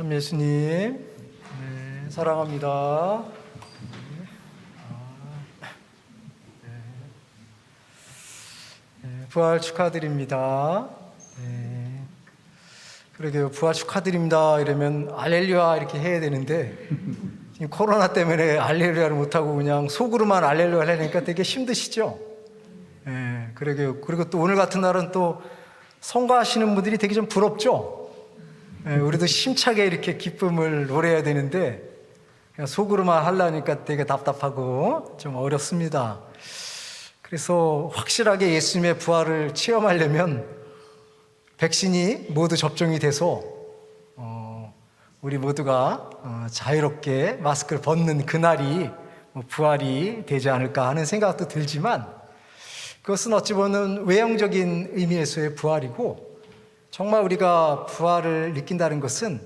참 예수님, 사랑합니다. 부활 축하드립니다. 그러게요, 부활 축하드립니다 이러면 알렐루야 이렇게 해야 되는데 지금 코로나 때문에 알렐루야를 못하고 그냥 속으로만 알렐루야를 하니까 되게 힘드시죠? 그러게요. 그리고 또 오늘 같은 날은 또 성가하시는 분들이 되게 좀 부럽죠? 우리도 힘차게 이렇게 기쁨을 노래해야 되는데 그냥 속으로만 하려니까 되게 답답하고 좀 어렵습니다. 그래서 확실하게 예수님의 부활을 체험하려면 백신이 모두 접종이 돼서 우리 모두가 자유롭게 마스크를 벗는 그날이 부활이 되지 않을까 하는 생각도 들지만 그것은 어찌 보면 외형적인 의미에서의 부활이고 정말 우리가 부활을 느낀다는 것은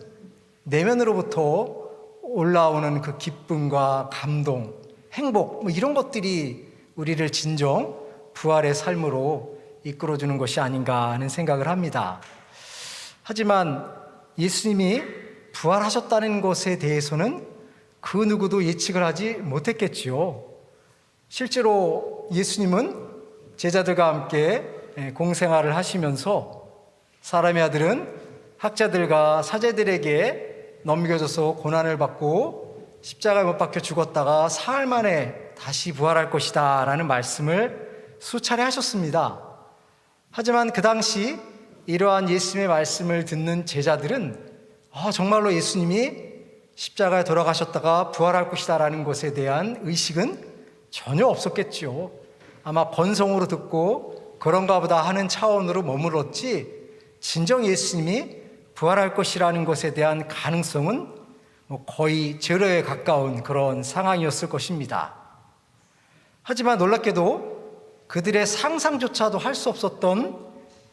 내면으로부터 올라오는 그 기쁨과 감동, 행복 이런 것들이 우리를 진정 부활의 삶으로 이끌어주는 것이 아닌가 하는 생각을 합니다. 하지만 예수님이 부활하셨다는 것에 대해서는 그 누구도 예측을 하지 못했겠지요. 실제로 예수님은 제자들과 함께 공생활을 하시면서 사람의 아들은 학자들과 사제들에게 넘겨져서 고난을 받고 십자가에 못 박혀 죽었다가 사흘 만에 다시 부활할 것이다 라는 말씀을 수차례 하셨습니다. 하지만 그 당시 이러한 예수님의 말씀을 듣는 제자들은 정말로 예수님이 십자가에 돌아가셨다가 부활할 것이다 라는 것에 대한 의식은 전혀 없었겠죠. 아마 번성으로 듣고 그런가 보다 하는 차원으로 머물렀지 진정 예수님이 부활할 것이라는 것에 대한 가능성은 거의 제로에 가까운 그런 상황이었을 것입니다. 하지만 놀랍게도 그들의 상상조차도 할 수 없었던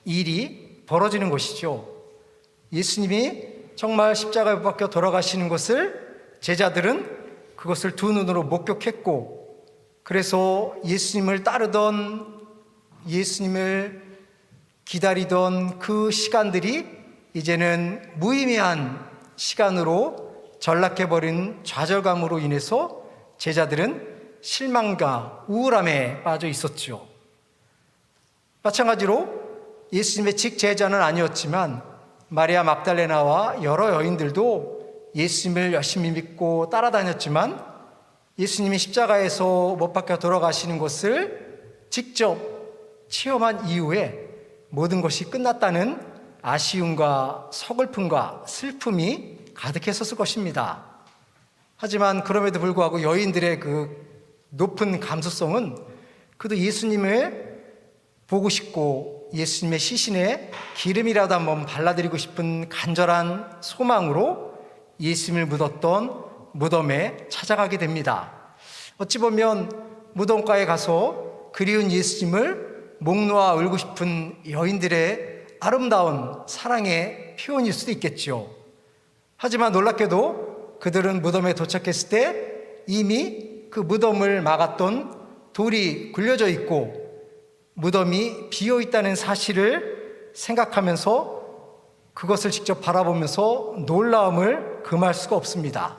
일이 벌어지는 것이죠. 예수님이 정말 십자가에 못 박혀 돌아가시는 것을 제자들은 그것을 두 눈으로 목격했고 그래서 예수님을 따르던 예수님을 기다리던 그 시간들이 이제는 무의미한 시간으로 전락해버린 좌절감으로 인해서 제자들은 실망과 우울함에 빠져 있었죠. 마찬가지로 예수님의 직제자는 아니었지만 마리아 막달레나와 여러 여인들도 예수님을 열심히 믿고 따라다녔지만 예수님이 십자가에서 못 박혀 돌아가시는 것을 직접 체험한 이후에 모든 것이 끝났다는 아쉬움과 서글픔과 슬픔이 가득했었을 것입니다. 하지만 그럼에도 불구하고 여인들의 그 높은 감수성은 그래도 예수님을 보고 싶고 예수님의 시신에 기름이라도 한번 발라드리고 싶은 간절한 소망으로 예수님을 묻었던 무덤에 찾아가게 됩니다. 어찌 보면 무덤가에 가서 그리운 예수님을 목 놓아 울고 싶은 여인들의 아름다운 사랑의 표현일 수도 있겠죠. 하지만 놀랍게도 그들은 무덤에 도착했을 때 이미 그 무덤을 막았던 돌이 굴려져 있고 무덤이 비어 있다는 사실을 생각하면서 그것을 직접 바라보면서 놀라움을 금할 수가 없습니다.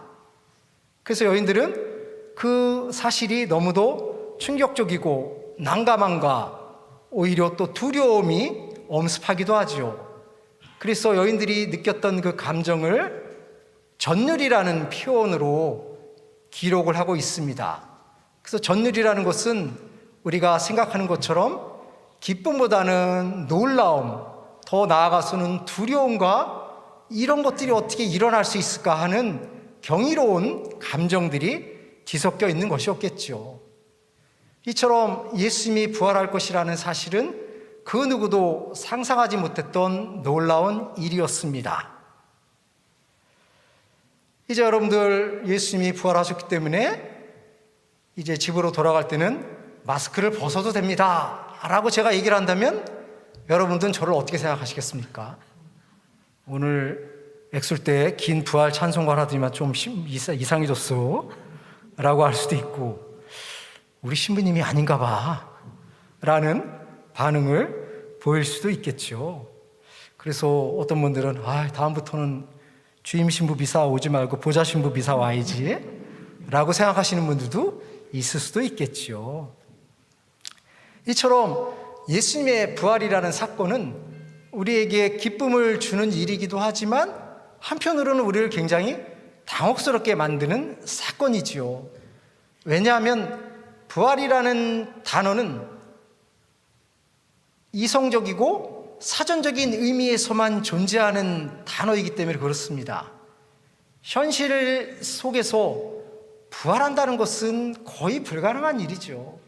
그래서 여인들은 그 사실이 너무도 충격적이고 난감함과 오히려 또 두려움이 엄습하기도 하죠. 그래서 여인들이 느꼈던 그 감정을 전율이라는 표현으로 기록을 하고 있습니다. 그래서 전율이라는 것은 우리가 생각하는 것처럼 기쁨보다는 놀라움, 더 나아가서는 두려움과 이런 것들이 어떻게 일어날 수 있을까 하는 경이로운 감정들이 뒤섞여 있는 것이었겠죠. 이처럼 예수님이 부활할 것이라는 사실은 그 누구도 상상하지 못했던 놀라운 일이었습니다. 이제 여러분들 예수님이 부활하셨기 때문에 이제 집으로 돌아갈 때는 마스크를 벗어도 됩니다 라고 제가 얘기를 한다면 여러분들은 저를 어떻게 생각하시겠습니까? 오늘 엑술 때 긴 부활 찬송가 하나 드리면 좀 이상해졌어 라고 할 수도 있고 우리 신부님이 아닌가 봐 라는 반응을 보일 수도 있겠죠. 그래서 어떤 분들은 다음부터는 주임 신부 미사 오지 말고 보좌 신부 미사 와야지 라고 생각하시는 분들도 있을 수도 있겠죠. 이처럼 예수님의 부활이라는 사건은 우리에게 기쁨을 주는 일이기도 하지만 한편으로는 우리를 굉장히 당혹스럽게 만드는 사건이지요. 왜냐하면 부활이라는 단어는 이성적이고 사전적인 의미에서만 존재하는 단어이기 때문에 그렇습니다. 현실 속에서 부활한다는 것은 거의 불가능한 일이죠.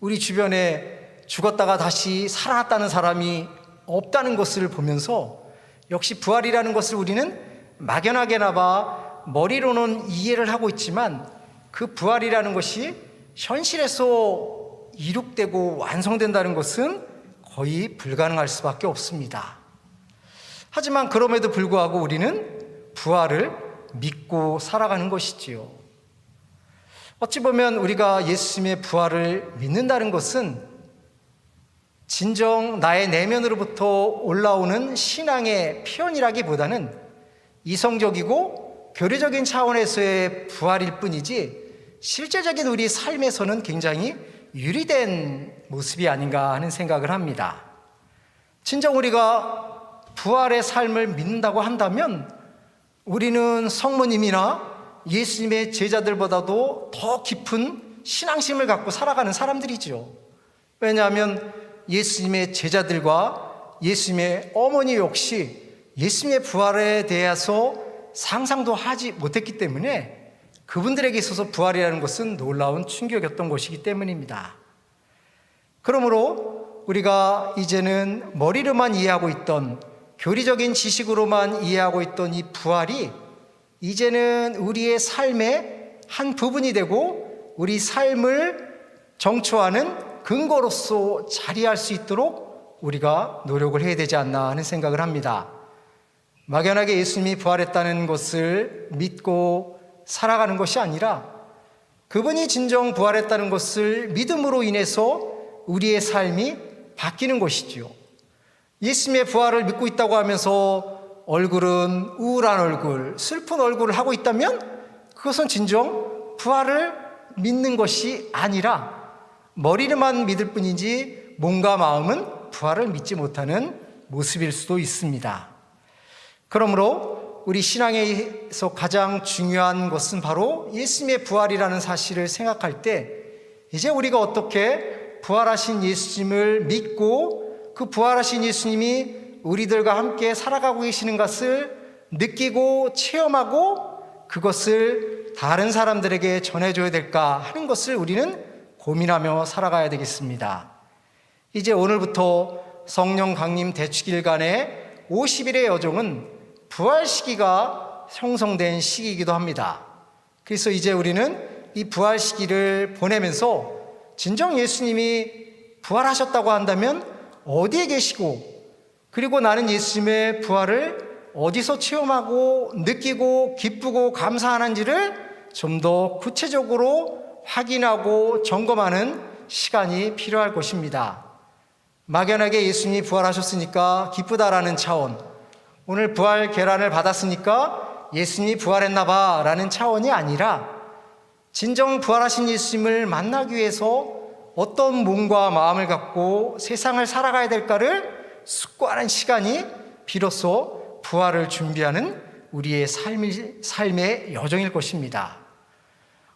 우리 주변에 죽었다가 다시 살아났다는 사람이 없다는 것을 보면서 역시 부활이라는 것을 우리는 막연하게나마 머리로는 이해를 하고 있지만 그 부활이라는 것이 현실에서 이룩되고 완성된다는 것은 거의 불가능할 수밖에 없습니다. 하지만 그럼에도 불구하고 우리는 부활을 믿고 살아가는 것이지요. 어찌 보면 우리가 예수님의 부활을 믿는다는 것은 진정 나의 내면으로부터 올라오는 신앙의 표현이라기보다는 이성적이고 교리적인 차원에서의 부활일 뿐이지 실제적인 우리 삶에서는 굉장히 유리된 모습이 아닌가 하는 생각을 합니다. 진정 우리가 부활의 삶을 믿는다고 한다면 우리는 성모님이나 예수님의 제자들보다도 더 깊은 신앙심을 갖고 살아가는 사람들이죠. 왜냐하면 예수님의 제자들과 예수님의 어머니 역시 예수님의 부활에 대해서 상상도 하지 못했기 때문에 그분들에게 있어서 부활이라는 것은 놀라운 충격이었던 것이기 때문입니다. 그러므로 우리가 이제는 머리로만 이해하고 있던 교리적인 지식으로만 이해하고 있던 이 부활이 이제는 우리의 삶의 한 부분이 되고 우리 삶을 정초하는 근거로서 자리할 수 있도록 우리가 노력을 해야 되지 않나 하는 생각을 합니다. 막연하게 예수님이 부활했다는 것을 믿고 살아가는 것이 아니라 그분이 진정 부활했다는 것을 믿음으로 인해서 우리의 삶이 바뀌는 것이지요. 예수님의 부활을 믿고 있다고 하면서 얼굴은 우울한 얼굴, 슬픈 얼굴을 하고 있다면 그것은 진정 부활을 믿는 것이 아니라 머리로만 믿을 뿐이지 몸과 마음은 부활을 믿지 못하는 모습일 수도 있습니다. 그러므로 우리 신앙에서 가장 중요한 것은 바로 예수님의 부활이라는 사실을 생각할 때 이제 우리가 어떻게 부활하신 예수님을 믿고 그 부활하신 예수님이 우리들과 함께 살아가고 계시는 것을 느끼고 체험하고 그것을 다른 사람들에게 전해줘야 될까 하는 것을 우리는 고민하며 살아가야 되겠습니다. 이제 오늘부터 성령 강림 대축일간의 50일의 여정은 부활 시기가 형성된 시기이기도 합니다. 그래서 이제 우리는 이 부활 시기를 보내면서 진정 예수님이 부활하셨다고 한다면 어디에 계시고 그리고 나는 예수님의 부활을 어디서 체험하고 느끼고 기쁘고 감사하는지를 좀 더 구체적으로 확인하고 점검하는 시간이 필요할 것입니다. 막연하게 예수님이 부활하셨으니까 기쁘다라는 차원, 오늘 부활 계란을 받았으니까 예수님이 부활했나 봐 라는 차원이 아니라 진정 부활하신 예수님을 만나기 위해서 어떤 몸과 마음을 갖고 세상을 살아가야 될까를 숙고하는 시간이 비로소 부활을 준비하는 우리의 삶의 여정일 것입니다.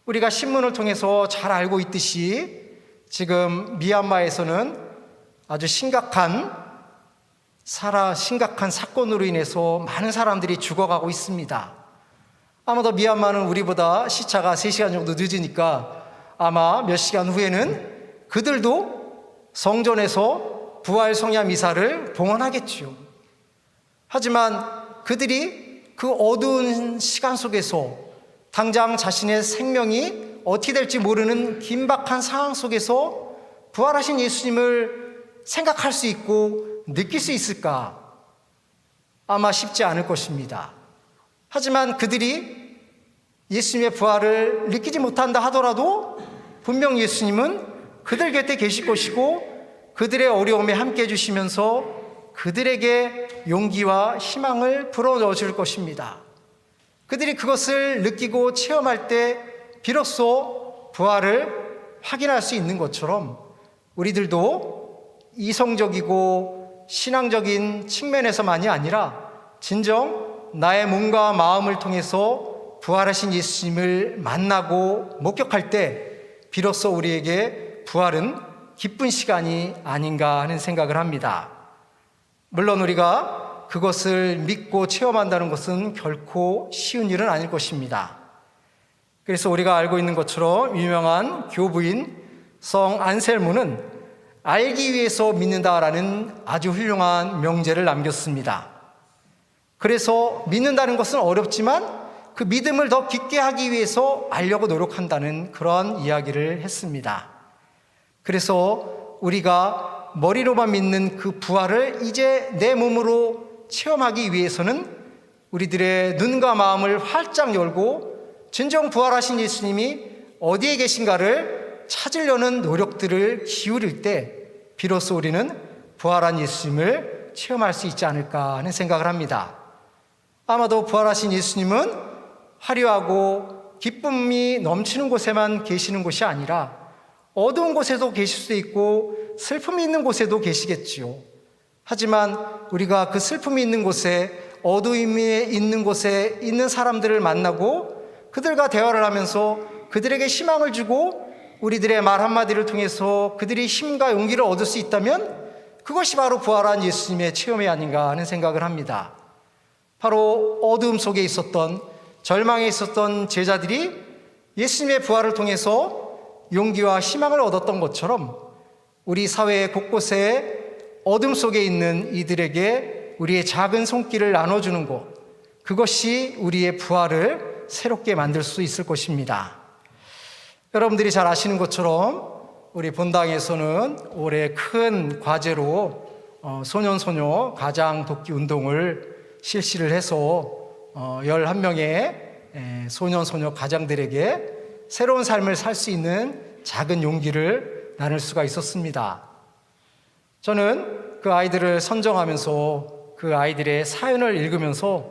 우리가 신문을 통해서 잘 알고 있듯이 지금 미얀마에서는 아주 심각한 사건으로 인해서 많은 사람들이 죽어가고 있습니다. 아마도 미얀마는 우리보다 시차가 3시간 정도 늦으니까 아마 몇 시간 후에는 그들도 성전에서 부활 성야 미사를 봉헌하겠지요. 하지만 그들이 그 어두운 시간 속에서 당장 자신의 생명이 어떻게 될지 모르는 긴박한 상황 속에서 부활하신 예수님을 생각할 수 있고 느낄 수 있을까? 아마 쉽지 않을 것입니다. 하지만 그들이 예수님의 부활을 느끼지 못한다 하더라도 분명 예수님은 그들 곁에 계실 것이고 그들의 어려움에 함께 해주시면서 그들에게 용기와 희망을 불어넣어 줄 것입니다. 그들이 그것을 느끼고 체험할 때 비로소 부활을 확인할 수 있는 것처럼 우리들도 이성적이고 신앙적인 측면에서만이 아니라 진정 나의 몸과 마음을 통해서 부활하신 예수님을 만나고 목격할 때 비로소 우리에게 부활은 기쁜 시간이 아닌가 하는 생각을 합니다. 물론 우리가 그것을 믿고 체험한다는 것은 결코 쉬운 일은 아닐 것입니다. 그래서 우리가 알고 있는 것처럼 유명한 교부인 성 안셀모는 알기 위해서 믿는다라는 아주 훌륭한 명제를 남겼습니다. 그래서 믿는다는 것은 어렵지만 그 믿음을 더 깊게 하기 위해서 알려고 노력한다는 그런 이야기를 했습니다. 그래서 우리가 머리로만 믿는 그 부활을 이제 내 몸으로 체험하기 위해서는 우리들의 눈과 마음을 활짝 열고 진정 부활하신 예수님이 어디에 계신가를 찾으려는 노력들을 기울일 때 비로소 우리는 부활한 예수님을 체험할 수 있지 않을까 하는 생각을 합니다. 아마도 부활하신 예수님은 화려하고 기쁨이 넘치는 곳에만 계시는 곳이 아니라 어두운 곳에도 계실 수 있고 슬픔이 있는 곳에도 계시겠지요. 하지만 우리가 그 슬픔이 있는 곳에 어두움이 있는 곳에 있는 사람들을 만나고 그들과 대화를 하면서 그들에게 희망을 주고 우리들의 말 한마디를 통해서 그들이 힘과 용기를 얻을 수 있다면 그것이 바로 부활한 예수님의 체험이 아닌가 하는 생각을 합니다. 바로 어두움 속에 있었던 절망에 있었던 제자들이 예수님의 부활을 통해서 용기와 희망을 얻었던 것처럼 우리 사회 곳곳에 어둠 속에 있는 이들에게 우리의 작은 손길을 나눠주는 것, 그것이 우리의 부활을 새롭게 만들 수 있을 것입니다. 여러분들이 잘 아시는 것처럼 우리 본당에서는 올해 큰 과제로 소년소녀 가장 돕기 운동을 실시를 해서 11명의 소년소녀 가장들에게 새로운 삶을 살 수 있는 작은 용기를 나눌 수가 있었습니다. 저는 그 아이들을 선정하면서 그 아이들의 사연을 읽으면서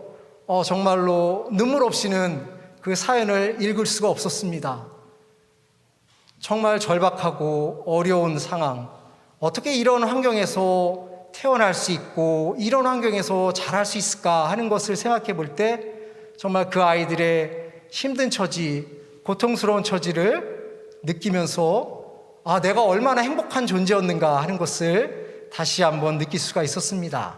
정말로 눈물 없이는 그 사연을 읽을 수가 없었습니다. 정말 절박하고 어려운 상황, 어떻게 이런 환경에서 태어날 수 있고 이런 환경에서 자랄 수 있을까 하는 것을 생각해 볼 때 정말 그 아이들의 힘든 처지, 고통스러운 처지를 느끼면서 내가 얼마나 행복한 존재였는가 하는 것을 다시 한번 느낄 수가 있었습니다.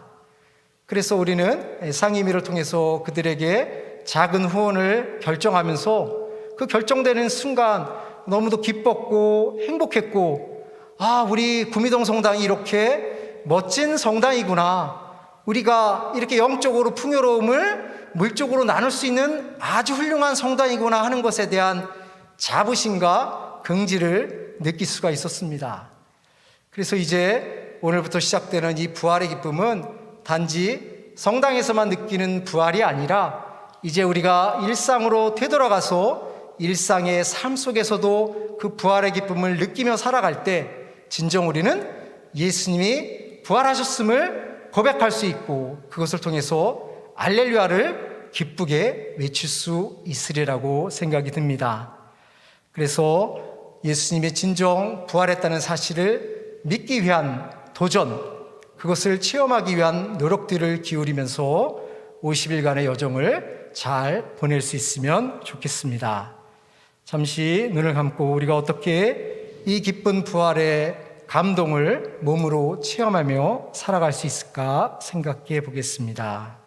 그래서 우리는 상임위를 통해서 그들에게 작은 후원을 결정하면서 그 결정되는 순간 너무도 기뻤고 행복했고 우리 구미동 성당이 이렇게 멋진 성당이구나, 우리가 이렇게 영적으로 풍요로움을 물적으로 나눌 수 있는 아주 훌륭한 성당이구나 하는 것에 대한 자부심과 긍지를 느낄 수가 있었습니다. 그래서 이제 오늘부터 시작되는 이 부활의 기쁨은 단지 성당에서만 느끼는 부활이 아니라 이제 우리가 일상으로 되돌아가서 일상의 삶 속에서도 그 부활의 기쁨을 느끼며 살아갈 때 진정 우리는 예수님이 부활하셨음을 고백할 수 있고 그것을 통해서 할렐루야를 기쁘게 외칠 수 있으리라고 생각이 듭니다. 그래서 예수님의 진정 부활했다는 사실을 믿기 위한 도전, 그것을 체험하기 위한 노력들을 기울이면서 50일간의 여정을 잘 보낼 수 있으면 좋겠습니다. 잠시 눈을 감고 우리가 어떻게 이 기쁜 부활의 감동을 몸으로 체험하며 살아갈 수 있을까 생각해 보겠습니다.